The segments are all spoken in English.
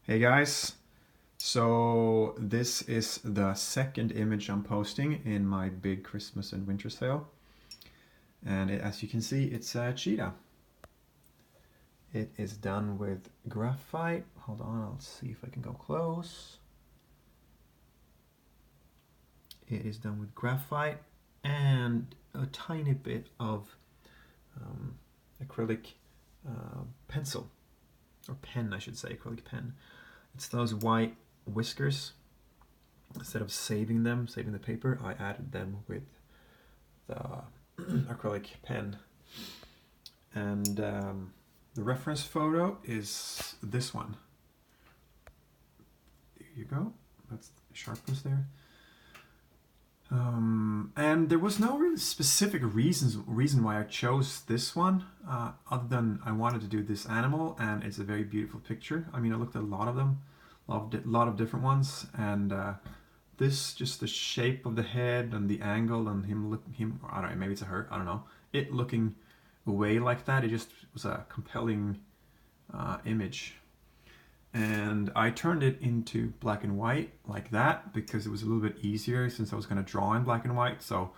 Hey guys, so this is the second image I'm posting in my big Christmas and winter sale, and as you can see, it's a cheetah. It is done with graphite. Hold on, I'll see if I can go close. It is done with graphite and a tiny bit of acrylic pencil, or pen I should say, acrylic pen. It's those white whiskers. Instead of saving the paper, I added them with the acrylic pen. And the reference photo is this one. There you go. That's the sharpness there. And there was no really specific reason why I chose this one, other than I wanted to do this animal, and it's a very beautiful picture. I mean, I looked at a lot of them, a lot of different ones, and this, just the shape of the head and the angle and him, I don't know, maybe it's a her, I don't know, it looking away like that, it just was a compelling image. And I turned it into black and white like that because it was a little bit easier since I was going to draw in black and white. So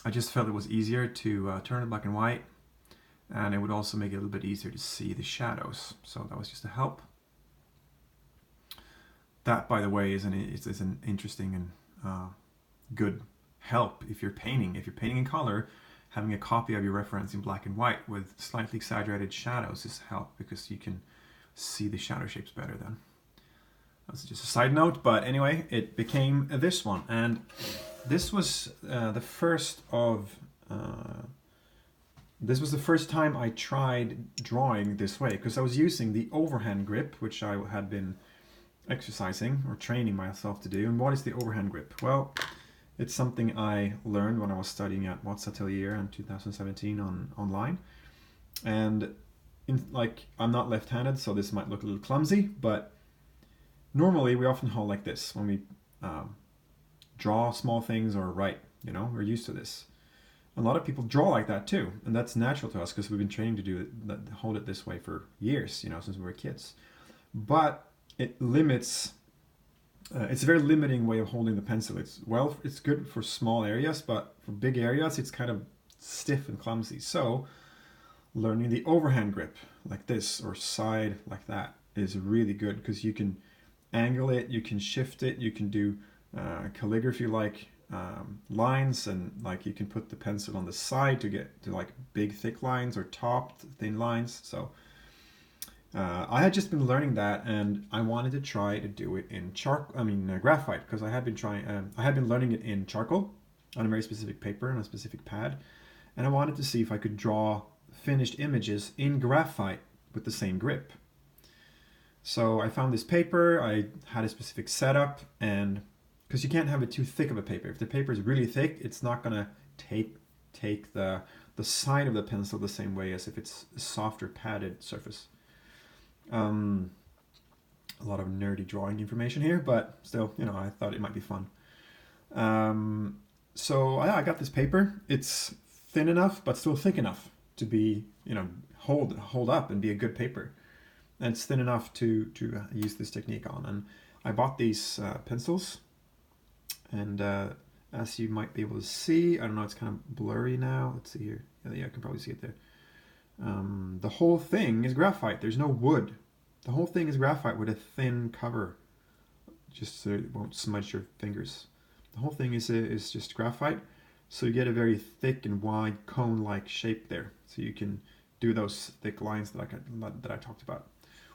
I just felt it was easier to turn it black and white, and it would also make it a little bit easier to see the shadows. So that was just a help. That, by the way, is an interesting and good help if you're painting. If you're painting in color, having a copy of your reference in black and white with slightly exaggerated shadows is a help because you can see the shadow shapes better then. That's just a side note, but anyway, it became this one, and this was the first time I tried drawing this way, because I was using the overhand grip, which I had been exercising or training myself to do. And what is the overhand grip? Well, it's something I learned when I was studying at Watts Atelier in 2017 online. And I'm not left-handed, so this might look a little clumsy, but normally we often hold like this when we draw small things or write. We're used to this. A lot of people draw like that too, and that's natural to us because we've been training to hold it this way for years, since we were kids. But it limits. It's a very limiting way of holding the pencil. It's good for small areas, but for big areas, it's kind of stiff and clumsy. So learning the overhand grip like this or side like that is really good because you can angle it, you can shift it, you can do calligraphy like lines, and like you can put the pencil on the side to get to like big thick lines or topped thin lines. So I had just been learning that, and I wanted to try to do it in graphite, because I had been learning it in charcoal on a very specific paper and a specific pad, and I wanted to see if I could draw finished images in graphite with the same grip. So I found this paper, I had a specific setup, and because you can't have it too thick of a paper. If the paper is really thick, it's not gonna take the side of the pencil the same way as if it's a softer padded surface. A lot of nerdy drawing information here, but still, I thought it might be fun. So I got this paper. It's thin enough, but still thick enough to be, hold up and be a good paper. And it's thin enough to use this technique on. And I bought these pencils, and as you might be able to see, I don't know, it's kind of blurry now. Let's see here. Yeah, I can probably see it there. The whole thing is graphite. There's no wood. The whole thing is graphite with a thin cover, just so it won't smudge your fingers. The whole thing is just graphite, so you get a very thick and wide cone-like shape there. So you can do those thick lines that I talked about,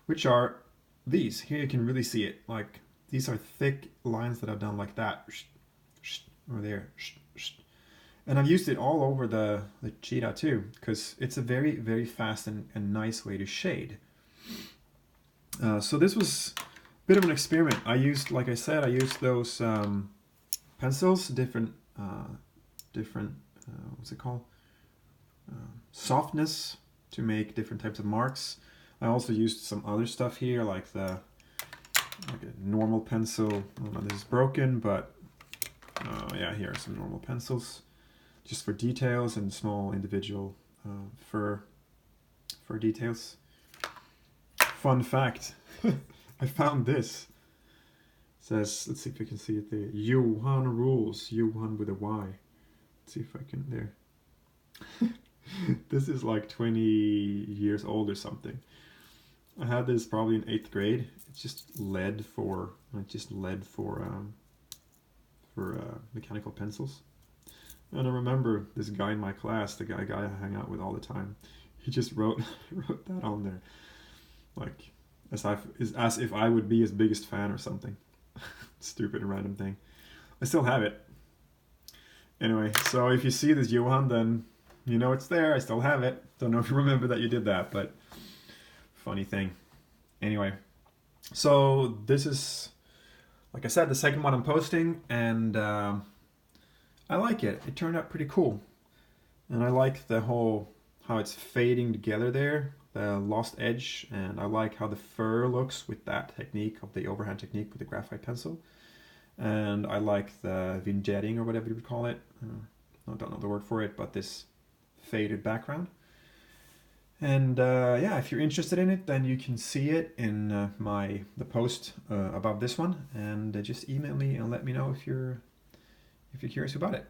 which are these. Here you can really see it. Like, these are thick lines that I've done like that, or there. And I've used it all over the cheetah too, because it's a very, very fast and nice way to shade. So this was a bit of an experiment. Like I said, I used those pencils, different what's it called? Softness to make different types of marks. I also used some other stuff here, like a normal pencil. I don't know, this is broken, but yeah, here are some normal pencils, just for details and small individual fur details. Fun fact, I found this. It says, let's see if you can see it there. Johan rules. Johan with a Y. Let's see if I can there. This is like 20 years old or something. I had this probably in 8th grade. It's just lead for mechanical pencils. And I remember this guy in my class, the guy I hang out with all the time. He just wrote that on there, like as if I would be his biggest fan or something. Stupid random thing. I still have it. Anyway, so if you see this Johan, then you know it's there. I still have it. Don't know if you remember that you did that, but funny thing. Anyway, so this is, like I said, the second one I'm posting, and I like it. It turned out pretty cool, and I like the whole how it's fading together there, the lost edge, and I like how the fur looks with that technique of the overhand technique with the graphite pencil. And I like the vignetting, or whatever you would call it. I don't know the word for it, but this faded background. And yeah, if you're interested in it, then you can see it in the post above this one, and just email me and let me know if you're curious about it.